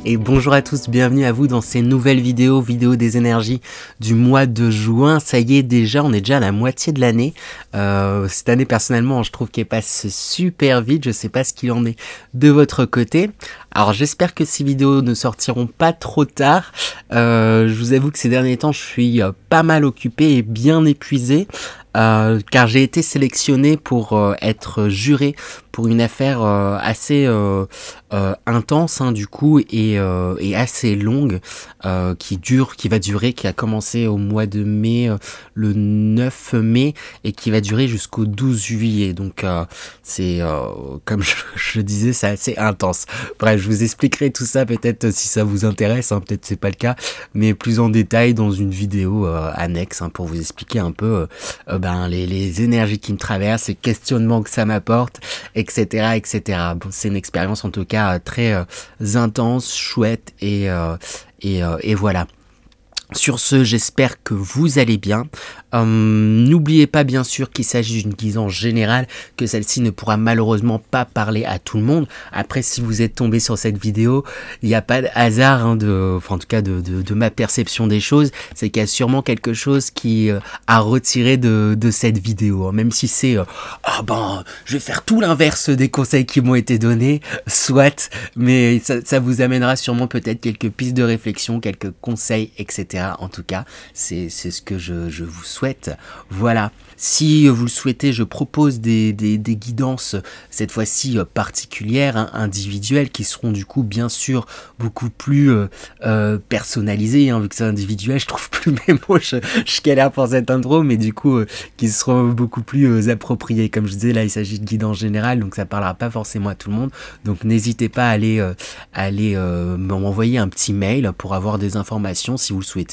et bonjour à tous, bienvenue à vous dans ces nouvelles vidéos des énergies du mois de juin. Ça y est, déjà, on est déjà à la moitié de l'année. Cette année, personnellement, je trouve qu'elle passe super vite. Je sais pas ce qu'il en est de votre côté. Alors, j'espère que ces vidéos ne sortiront pas trop tard. Je vous avoue que ces derniers temps, je suis pas mal occupé et bien épuisé. Car j'ai été sélectionné pour être juré pour une affaire assez intense du coup et assez longue qui a commencé au mois de mai, le 9 mai et qui va durer jusqu'au 12 juillet. Donc c'est comme je disais, c'est assez intense. Bref, je vous expliquerai tout ça peut-être si ça vous intéresse, peut-être c'est pas le cas, mais plus en détail dans une vidéo annexe pour vous expliquer un peu les énergies qui me traversent, les questionnements que ça m'apporte, etc., etc. Bon, c'est une expérience en tout cas très intense, chouette et voilà. Sur ce, j'espère que vous allez bien. N'oubliez pas bien sûr qu'il s'agit d'une guidance générale, que celle-ci ne pourra malheureusement pas parler à tout le monde. Après, si vous êtes tombé sur cette vidéo, il n'y a pas de hasard, en tout cas de ma perception des choses, c'est qu'il y a sûrement quelque chose qui a retiré de cette vidéo. Même si c'est je vais faire tout l'inverse des conseils qui m'ont été donnés, soit, mais ça vous amènera sûrement peut-être quelques pistes de réflexion, quelques conseils, etc. En tout cas, c'est ce que je vous souhaite. Voilà. Si vous le souhaitez, je propose des guidances, cette fois-ci particulières, individuelles, qui seront du coup bien sûr beaucoup plus personnalisées, vu que c'est individuel, je trouve plus mes mots, je galère pour cette intro, mais du coup, qui seront beaucoup plus appropriées. Comme je disais, là, il s'agit de guidance générale, donc ça parlera pas forcément à tout le monde. Donc n'hésitez pas à aller m'envoyer un petit mail pour avoir des informations si vous le souhaitez.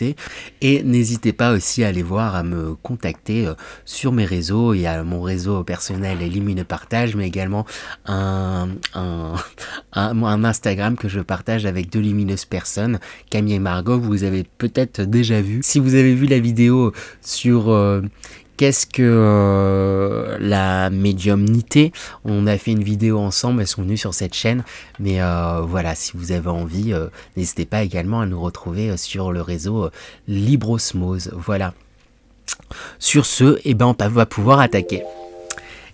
Et n'hésitez pas aussi à aller voir, à me contacter sur mes réseaux. Il y a mon réseau personnel Lumineux Partage, mais également un Instagram que je partage avec deux lumineuses personnes, Camille et Margot. Vous avez peut-être déjà vu. Si vous avez vu la vidéo sur qu'est-ce que la médiumnité, on a fait une vidéo ensemble, elles sont venues sur cette chaîne, mais voilà, si vous avez envie, n'hésitez pas également à nous retrouver sur le réseau Librosmose. Voilà. Sur ce, on va pouvoir attaquer.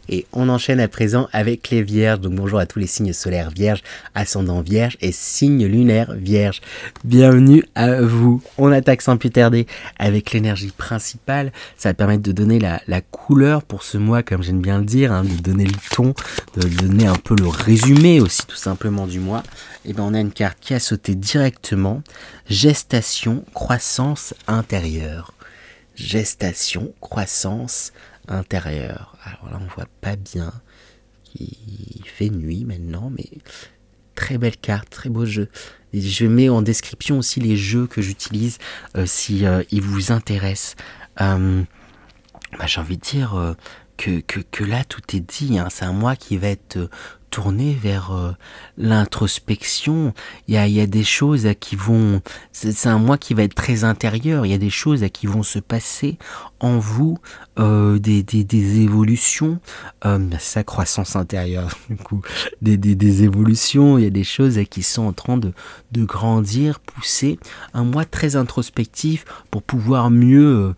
Et on enchaîne à présent avec les vierges. Donc bonjour à tous les signes solaires vierges, ascendant vierge et signes lunaires vierge. Bienvenue à vous. On attaque sans plus tarder avec l'énergie principale. Ça va permettre de donner la couleur pour ce mois, comme j'aime bien le dire, de donner le ton, de donner un peu le résumé aussi tout simplement du mois. Et on a une carte qui a sauté directement. Gestation, croissance intérieure. Gestation, croissance intérieure. Alors là, on voit pas bien. Il fait nuit maintenant, mais très belle carte, très beau jeu. Et je mets en description aussi les jeux que j'utilise si ils vous intéressent. J'ai envie de dire que là, tout est dit. C'est un mois qui va être tourné vers l'introspection. Il y a des choses qui vont... C'est un mois qui va être très intérieur. Il y a des choses qui vont se passer en vous, des évolutions. Sa croissance intérieure, du coup. Des évolutions. Il y a des choses qui sont en train de grandir, pousser. Un mois très introspectif pour pouvoir mieux...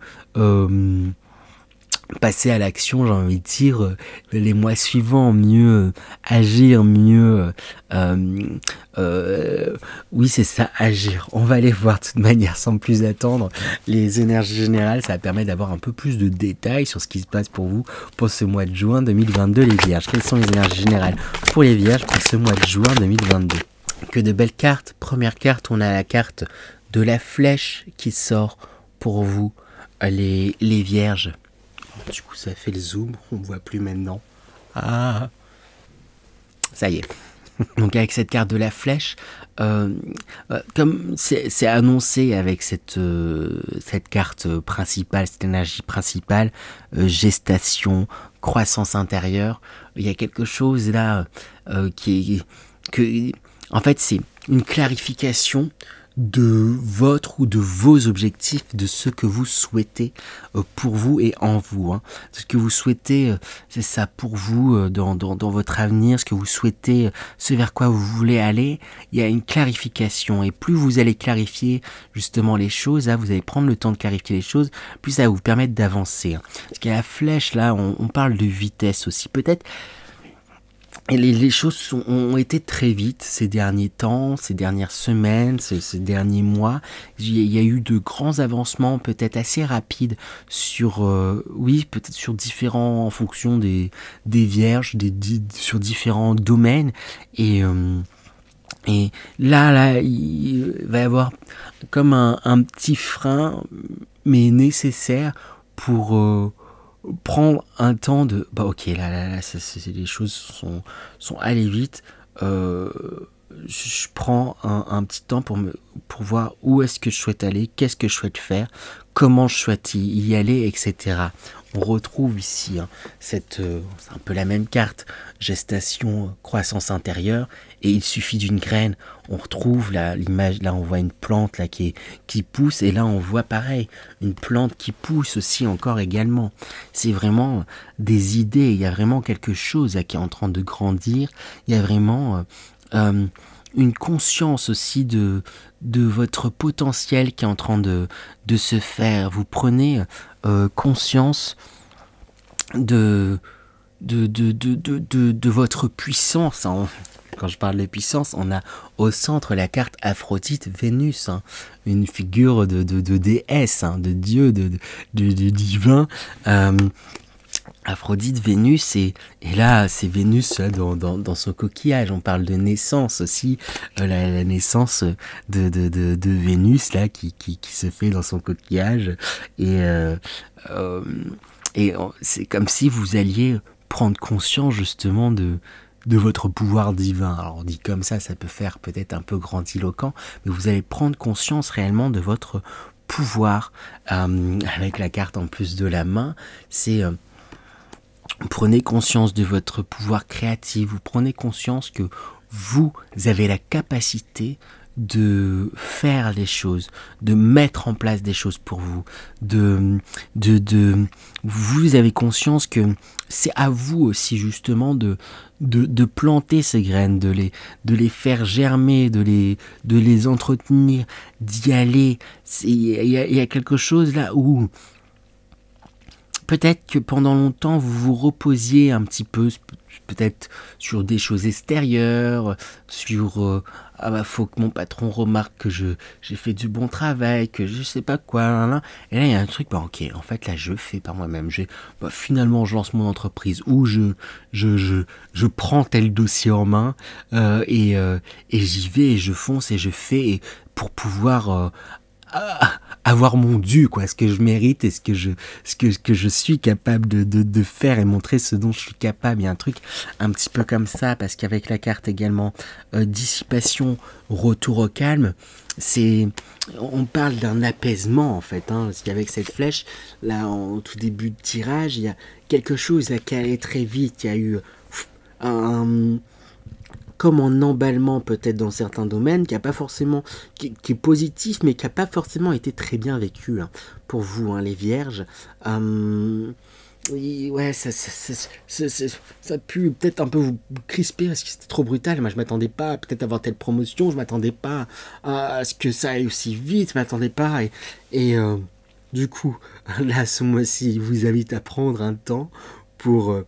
passer à l'action, j'ai envie de dire, les mois suivants, mieux agir, mieux... oui, c'est ça, agir. On va aller voir de toute manière, sans plus attendre, les énergies générales. Ça va permettre d'avoir un peu plus de détails sur ce qui se passe pour vous pour ce mois de juin 2022, les vierges. Quelles sont les énergies générales pour les vierges pour ce mois de juin 2022? Que de belles cartes. Première carte, on a la carte de la flèche qui sort pour vous, les vierges. Du coup, ça fait le zoom, on ne voit plus maintenant. Ah, ça y est. Donc avec cette carte de la flèche, comme c'est annoncé avec cette carte principale, cette énergie principale, gestation, croissance intérieure, il y a quelque chose là en fait, c'est une clarification de votre ou de vos objectifs, de ce que vous souhaitez pour vous et en vous. Hein. Ce que vous souhaitez, c'est ça pour vous dans votre avenir, ce que vous souhaitez, ce vers quoi vous voulez aller. Il y a une clarification et plus vous allez clarifier justement les choses, là, vous allez prendre le temps de clarifier les choses, plus ça va vous permettre d'avancer. Hein. Parce qu'il y a la flèche, là, on parle de vitesse aussi. Peut-être et les choses ont été très vite ces derniers temps, ces dernières semaines, ces derniers mois. Il y a eu de grands avancements, peut-être assez rapides, sur, oui, peut-être sur différents, en fonction des vierges, sur différents domaines. Et là, il va y avoir comme un petit frein, mais nécessaire pour prendre un temps de ok là les choses sont allées vite, je prends un petit temps pour voir où est-ce que je souhaite aller, qu'est-ce que je souhaite faire, comment je souhaite y aller, etc. On retrouve ici c'est un peu la même carte, gestation, croissance intérieure, et il suffit d'une graine. On retrouve l'image, là on voit une plante là qui pousse, et là on voit pareil, une plante qui pousse aussi encore également. C'est vraiment des idées, il y a vraiment quelque chose là, qui est en train de grandir, il y a vraiment une conscience aussi de votre potentiel qui est en train de se faire. Vous prenez conscience de votre puissance. Hein. Quand je parle de puissance, on a au centre la carte Aphrodite, Vénus, hein, une figure de déesse, hein, de dieu, de divin. Aphrodite, Vénus, et là c'est Vénus là, dans son coquillage. On parle de naissance aussi, la naissance de Vénus là qui se fait dans son coquillage, et c'est comme si vous alliez prendre conscience justement de votre pouvoir divin. Alors on dit comme ça peut faire peut-être un peu grandiloquent, mais vous allez prendre conscience réellement de votre pouvoir, avec la carte en plus de la main. C'est prenez conscience de votre pouvoir créatif, vous prenez conscience que vous avez la capacité de faire des choses, de mettre en place des choses pour vous, vous avez conscience que c'est à vous aussi justement de planter ces graines, de les faire germer, de les entretenir, d'y aller. Il y a quelque chose là où peut-être que pendant longtemps, vous vous reposiez un petit peu, peut-être sur des choses extérieures, sur faut que mon patron remarque que j'ai fait du bon travail, que je sais pas quoi, là. Et là il y a un truc, ok, en fait là je fais par moi-même, finalement je lance mon entreprise, ou je prends tel dossier en main, et j'y vais, et je fonce, et je fais, et pour pouvoir avoir mon dû, quoi, ce que je mérite et ce que je suis capable de faire, et montrer ce dont je suis capable. Il y a un truc un petit peu comme ça, parce qu'avec la carte également dissipation, retour au calme, on parle d'un apaisement en fait, hein, parce qu'avec cette flèche là en tout début de tirage, il y a quelque chose là qui allait très vite. Il y a eu comme en emballement peut-être dans certains domaines, qui est positif, mais qui n'a pas forcément été très bien vécu, hein, pour vous, hein, les vierges. Ouais, ça a pu peut-être un peu vous crisper parce que c'était trop brutal. Moi, je m'attendais pas à peut-être avoir telle promotion, je m'attendais pas à ce que ça aille aussi vite, je m'attendais pas. Et du coup, là, ce mois-ci, il vous invite à prendre un temps pour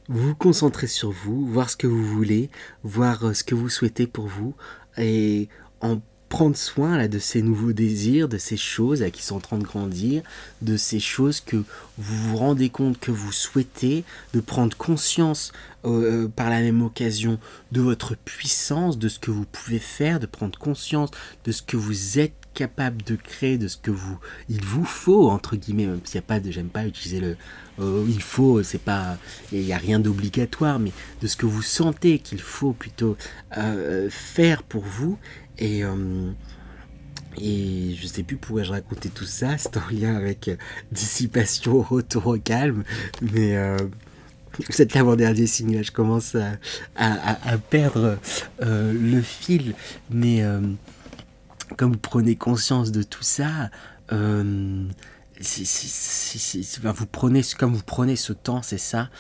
vous concentrer sur vous, voir ce que vous voulez, voir ce que vous souhaitez pour vous, et en prendre soin là, de ces nouveaux désirs, de ces choses là, qui sont en train de grandir, de ces choses que vous vous rendez compte que vous souhaitez, de prendre conscience par la même occasion de votre puissance, de ce que vous pouvez faire, de prendre conscience de ce que vous êtes capable de créer, de ce que il vous faut, entre guillemets, même s'il n'y a pas de, j'aime pas utiliser le il faut, c'est pas, il n'y a rien d'obligatoire, mais de ce que vous sentez qu'il faut plutôt faire pour vous. Et je sais plus pourquoi je racontais tout ça, c'est en lien avec dissipation, retour au calme, mais Vous êtes l'avant-dernier signe, là, je commence à perdre le fil, mais comme vous prenez conscience de tout ça, vous prenez, comme vous prenez ce temps, c'est ça,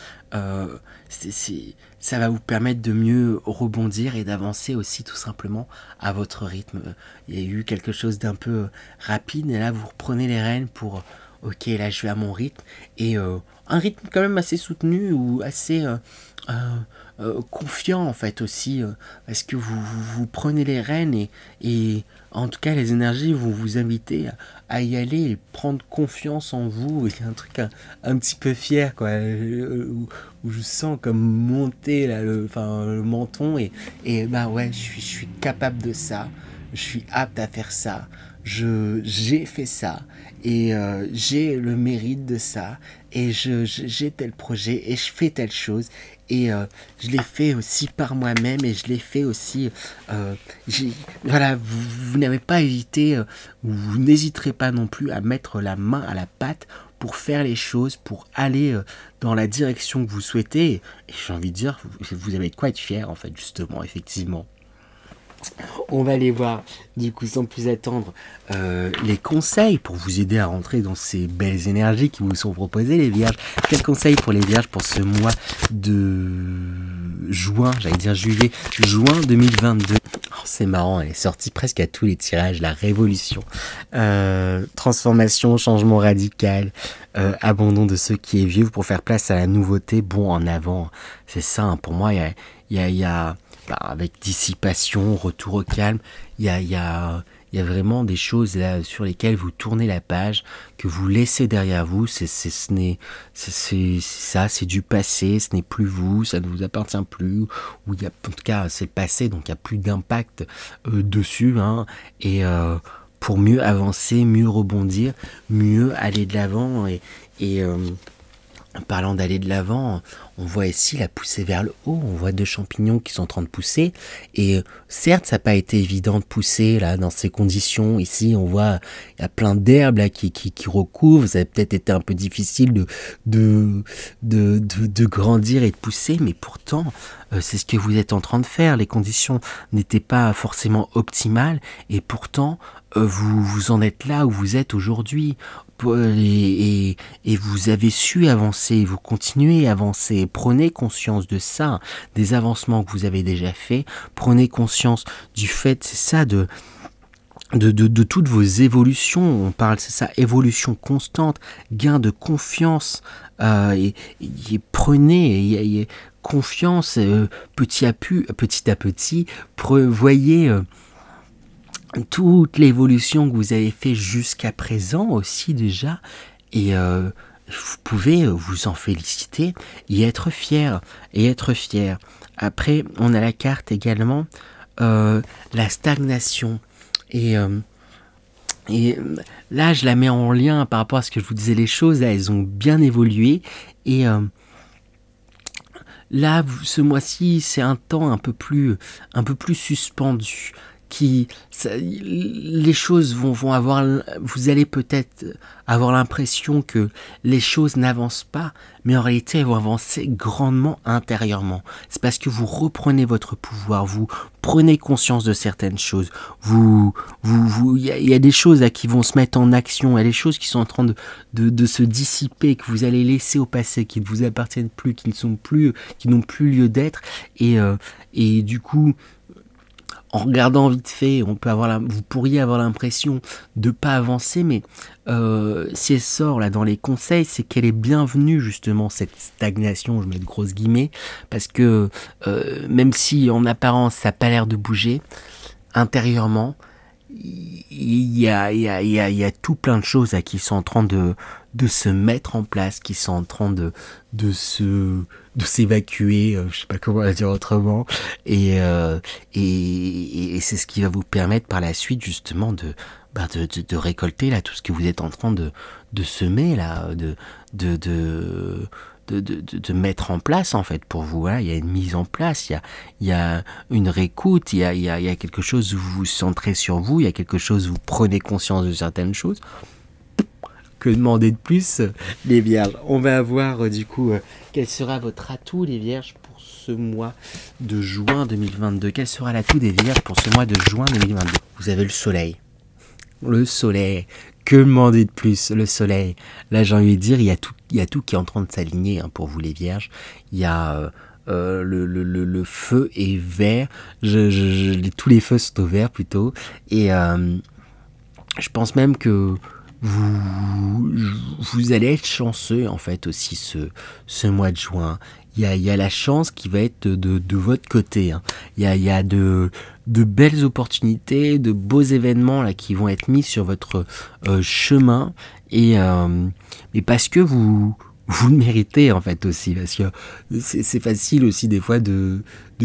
ça va vous permettre de mieux rebondir et d'avancer aussi tout simplement à votre rythme. Il y a eu quelque chose d'un peu rapide, et là vous reprenez les rênes pour, ok, là je vais à mon rythme, et un rythme quand même assez soutenu ou assez confiant en fait aussi, parce que vous prenez les rênes, et en tout cas les énergies vont vous inviter à y aller et prendre confiance en vous. Il y a un truc un petit peu fier, quoi, où je sens comme monter là, le menton, et bah ouais, je suis capable de ça, je suis apte à faire ça, j'ai fait ça, et j'ai le mérite de ça, et j'ai tel projet, et je fais telle chose, et je l'ai fait aussi par moi-même, et je l'ai fait aussi, voilà, vous n'avez pas hésité, vous n'hésiterez pas non plus à mettre la main à la pâte pour faire les choses, pour aller dans la direction que vous souhaitez, et j'ai envie de dire, vous avez de quoi être fier en fait, justement, effectivement. On va aller voir, du coup, sans plus attendre, les conseils pour vous aider à rentrer dans ces belles énergies qui vous sont proposées, les vierges. Quels conseils pour les vierges pour ce mois de juin, j'allais dire juillet, juin 2022. Oh, c'est marrant, elle est sortie presque à tous les tirages, la révolution. Transformation, changement radical, abandon de ce qui est vieux pour faire place à la nouveauté, bon en avant. C'est ça, hein, pour moi, il y a avec dissipation, retour au calme, il y a vraiment des choses là sur lesquelles vous tournez la page, que vous laissez derrière vous. C'est du passé, ce n'est plus vous, ça ne vous appartient plus, ou il y a, en tout cas c'est le passé, donc il n'y a plus d'impact dessus, hein, et pour mieux avancer, mieux rebondir, mieux aller de l'avant, et parlant d'aller de l'avant, on voit ici la poussée vers le haut, on voit 2 champignons qui sont en train de pousser, et certes ça n'a pas été évident de pousser là dans ces conditions. Ici on voit il y a plein d'herbes là qui recouvrent, ça a peut-être été un peu difficile de grandir et de pousser, mais pourtant c'est ce que vous êtes en train de faire. Les conditions n'étaient pas forcément optimales, et pourtant vous en êtes là où vous êtes aujourd'hui, et vous avez su avancer, vous continuez à avancer. Prenez conscience de ça, des avancements que vous avez déjà faits, prenez conscience du fait, c'est ça, de toutes vos évolutions. On parle, c'est ça, évolution constante, gain de confiance, et prenez confiance petit à petit, voyez toute l'évolution que vous avez fait jusqu'à présent aussi déjà, et vous pouvez vous en féliciter et être fier, Après, on a la carte également, la stagnation, et là je la mets en lien par rapport à ce que je vous disais. Les choses là, elles ont bien évolué, et là ce mois-ci c'est un temps un peu plus suspendu, les choses vont avoir, vous allez peut-être avoir l'impression que les choses n'avancent pas, mais en réalité elles vont avancer grandement intérieurement. C'est parce que vous reprenez votre pouvoir, vous prenez conscience de certaines choses, il y a des choses là qui vont se mettre en action, il y a des choses qui sont en train de se dissiper, que vous allez laisser au passé, qui ne vous appartiennent plus, qui n'ont plus lieu d'être, et du coup, en regardant vite fait, vous pourriez avoir l'impression de ne pas avancer, mais si elle sort là dans les conseils, c'est qu'elle est bienvenue justement, cette stagnation, je mets de grosses guillemets, parce que même si en apparence ça n'a pas l'air de bouger, intérieurement, il y a tout plein de choses là, qui sont en train de se mettre en place, qui sont en train de s'évacuer, je sais pas comment la dire autrement, et c'est ce qui va vous permettre par la suite justement de récolter là tout ce que vous êtes en train de semer là, de mettre en place en fait pour vous. Voilà, il y a une mise en place, il y a une réécoute, il y a quelque chose où vous vous centrez sur vous, il y a quelque chose où vous prenez conscience de certaines choses Que demander de plus, les vierges? On va voir du coup quel sera votre atout, les vierges, pour ce mois de juin 2022. Quel sera l'atout des vierges pour ce mois de juin 2022? Vous avez le soleil. Le soleil. Que demander de plus? Le soleil. Là, j'ai envie de dire, il y a tout qui est en train de s'aligner pour vous, les vierges. Il y a le feu est vert. Tous les feux sont au vert plutôt. Et je pense même que vous allez être chanceux en fait aussi ce mois de juin. Il y a la chance qui va être de votre côté. Hein. Il y a de belles opportunités, de beaux événements là qui vont être mis sur votre chemin et parce que vous le méritez en fait aussi, parce que c'est facile aussi des fois de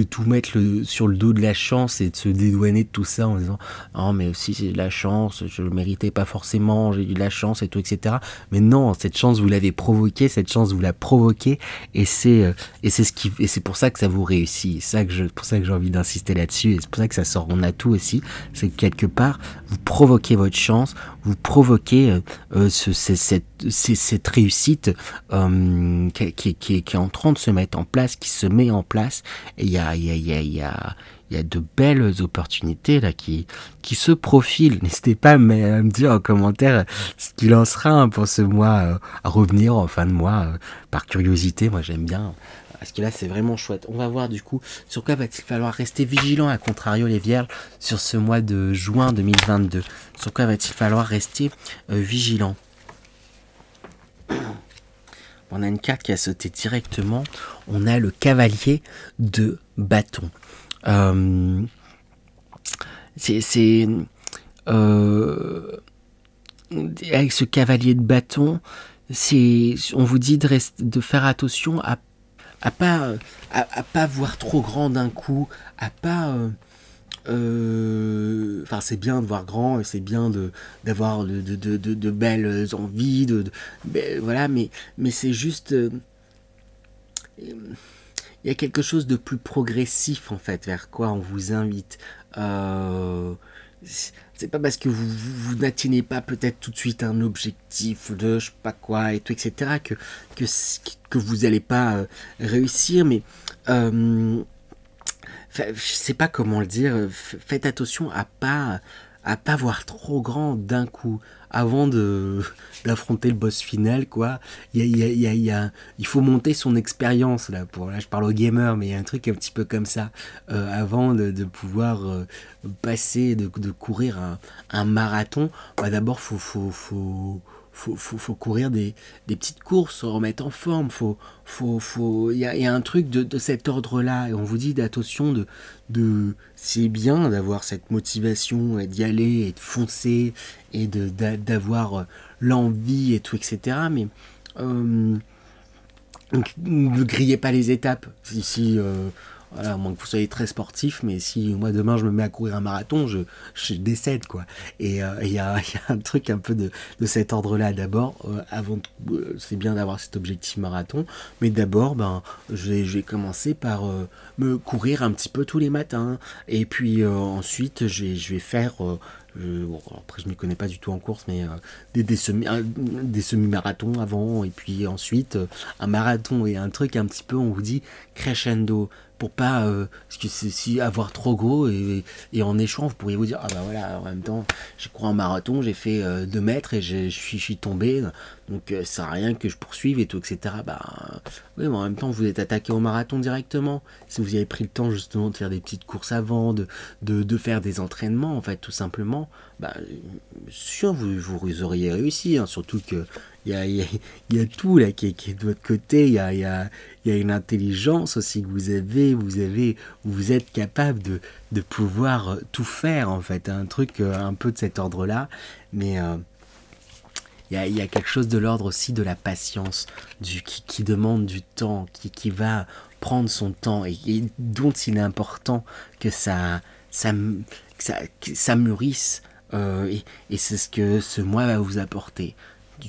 tout mettre sur le dos de la chance et de se dédouaner de tout ça en disant oh mais aussi c'est de la chance, je le méritais pas forcément, j'ai eu de la chance et tout, etc. Mais non, cette chance vous l'avez provoquée, cette chance vous l'a provoquée et c'est pour ça que ça vous réussit. C'est pour ça que j'ai envie d'insister là-dessus et c'est pour ça que ça sort en atout aussi, c'est que quelque part vous provoquez votre chance, vous provoquez cette réussite qui est en train de se mettre en place, qui se met en place, et il y a de belles opportunités là qui se profilent. N'hésitez pas à me dire en commentaire ce qu'il en sera pour ce mois à revenir en fin de mois par curiosité. Moi j'aime bien parce que là c'est vraiment chouette. On va voir du coup sur quoi va-t-il falloir rester vigilant à contrario les vierges sur ce mois de juin 2022. Sur quoi va-t-il falloir rester vigilant? On a une carte qui a sauté directement. On a le cavalier de bâton. Avec ce cavalier de bâton, on vous dit de faire attention à pas voir trop grand d'un coup, à pas enfin c'est bien de voir grand, c'est bien d'avoir de belles envies, voilà, mais c'est juste il y a quelque chose de plus progressif en fait vers quoi on vous invite. C'est pas parce que vous n'atteignez pas peut-être tout de suite un objectif de je sais pas quoi et tout, etc. que vous n'allez pas réussir, mais je sais pas comment le dire, faites attention à pas voir trop grand d'un coup avant d'affronter le boss final, quoi. Il faut monter son expérience là je parle aux gamers, mais il y a un truc un petit peu comme ça avant de pouvoir passer de courir un marathon. Bah, d'abord faut courir des petites courses, se remettre en forme, il y a un truc de cet ordre-là, et on vous dit d'attention c'est bien d'avoir cette motivation et d'y aller et de foncer et d'avoir l'envie et tout, etc. Mais ne grillez pas les étapes. Voilà, à moins que vous soyez très sportif, mais si moi demain je me mets à courir un marathon, je décède, quoi. Et il y a un truc un peu de cet ordre-là. D'abord, c'est bien d'avoir cet objectif marathon, mais d'abord, je vais commencer par me courir un petit peu tous les matins, et puis ensuite je vais faire bon, après je m'y connais pas du tout en course, mais des semi-marathons avant, et puis ensuite un marathon et un truc un petit peu, on vous dit crescendo, pour pas parce que si avoir trop gros et en échouant vous pourriez vous dire ah bah voilà, en même temps j'ai couru un marathon, j'ai fait 2 mètres et je suis tombé, donc ça sert à rien que je poursuive et tout, etc. Oui, mais en même temps vous êtes attaqué au marathon directement. Si vous avez pris le temps justement de faire des petites courses avant, de faire des entraînements en fait, tout simplement, sûr vous auriez réussi, hein, surtout que il y a tout là qui est de votre côté, il y a une intelligence aussi que vous êtes capable de pouvoir tout faire en fait, un truc un peu de cet ordre là, mais il y a quelque chose de l'ordre aussi de la patience, qui demande du temps, qui va prendre son temps, et dont il est important que ça mûrisse, et c'est ce que ce mois va vous apporter.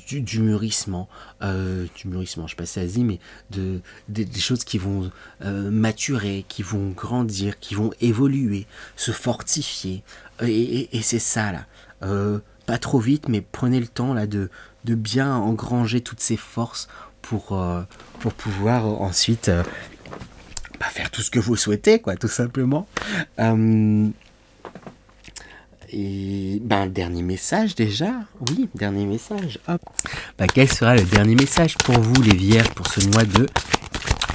Du mûrissement, je passe à mais des choses qui vont maturer, qui vont grandir, qui vont évoluer, se fortifier, et c'est ça là. Pas trop vite, mais prenez le temps là de de bien engranger toutes ces forces pour pouvoir ensuite faire tout ce que vous souhaitez, quoi, tout simplement. Et le dernier message déjà, oui, dernier message, hop. Quel sera le dernier message pour vous les Vierges pour ce mois de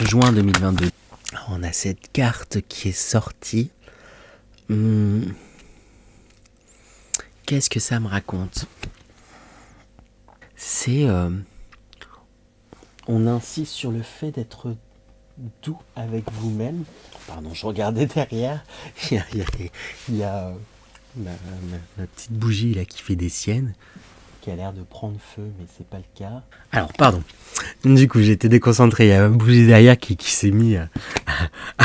juin 2022? Alors, on a cette carte qui est sortie. Qu'est-ce que ça me raconte? C'est... on insiste sur le fait d'être doux avec vous-même. Pardon, je regardais derrière. Il y a ma petite bougie là qui fait des siennes, qui a l'air de prendre feu, mais c'est pas le cas. Alors, pardon. Du coup, j'étais déconcentré. Il y a ma bougie derrière qui s'est mis à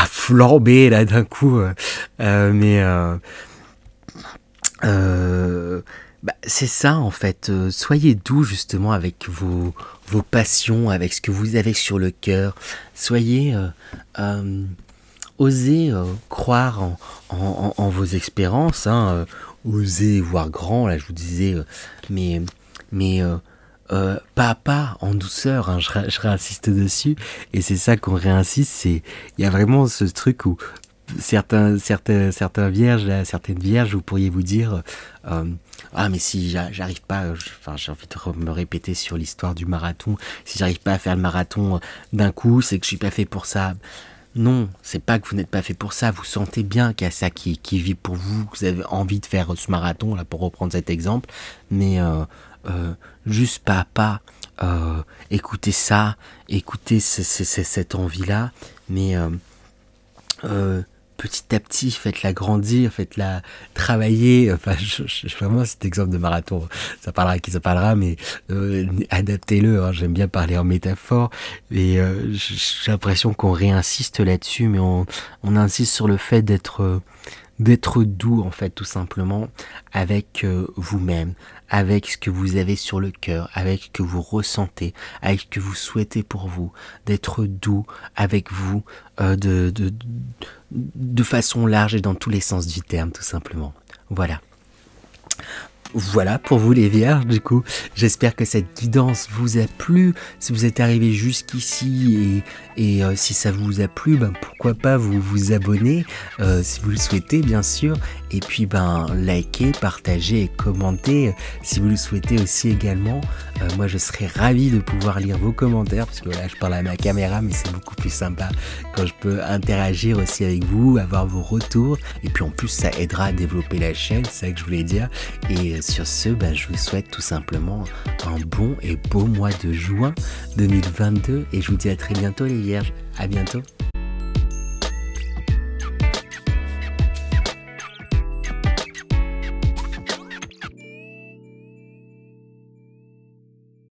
flamber là d'un coup. C'est ça en fait. Soyez doux justement avec vos passions, avec ce que vous avez sur le cœur. Soyez osez croire en vos espérances, hein, osez voir grand, là je vous disais, pas à pas, en douceur, hein, je réinsiste dessus, et c'est ça qu'on réinsiste, il y a vraiment ce truc où certaines vierges, vous pourriez vous dire ah mais si j'arrive pas, j'ai envie de me répéter sur l'histoire du marathon, si j'arrive pas à faire le marathon d'un coup, c'est que je suis pas fait pour ça. Non, c'est pas que vous n'êtes pas fait pour ça, vous sentez bien qu'il y a ça qui vit pour vous, que vous avez envie de faire ce marathon, là, pour reprendre cet exemple, mais juste pas à pas, écoutez ça, écoutez cette envie-là, mais petit à petit, faites-la grandir, faites-la travailler. Enfin, vraiment, cet exemple de marathon, ça parlera à qui ça parlera, mais adaptez-le. Hein, j'aime bien parler en métaphore. Et j'ai l'impression qu'on réinsiste là-dessus, mais on insiste sur le fait d'être doux, en fait, tout simplement, avec vous-même, avec ce que vous avez sur le cœur, avec ce que vous ressentez, avec ce que vous souhaitez pour vous, d'être doux avec vous, de façon large et dans tous les sens du terme, tout simplement. Voilà pour vous les Vierges, du coup, j'espère que cette guidance vous a plu. Si vous êtes arrivé jusqu'ici et si ça vous a plu, pourquoi pas vous abonner, si vous le souhaitez bien sûr, et puis likez, partagez et commentez si vous le souhaitez aussi également. Moi je serais ravi de pouvoir lire vos commentaires, parce que là je parle à ma caméra, mais c'est beaucoup plus sympa quand je peux interagir aussi avec vous, avoir vos retours, et puis en plus ça aidera à développer la chaîne, c'est ça que je voulais dire. Et sur ce, je vous souhaite tout simplement un bon et beau mois de juin 2022, et je vous dis à très bientôt les Vierges, à bientôt.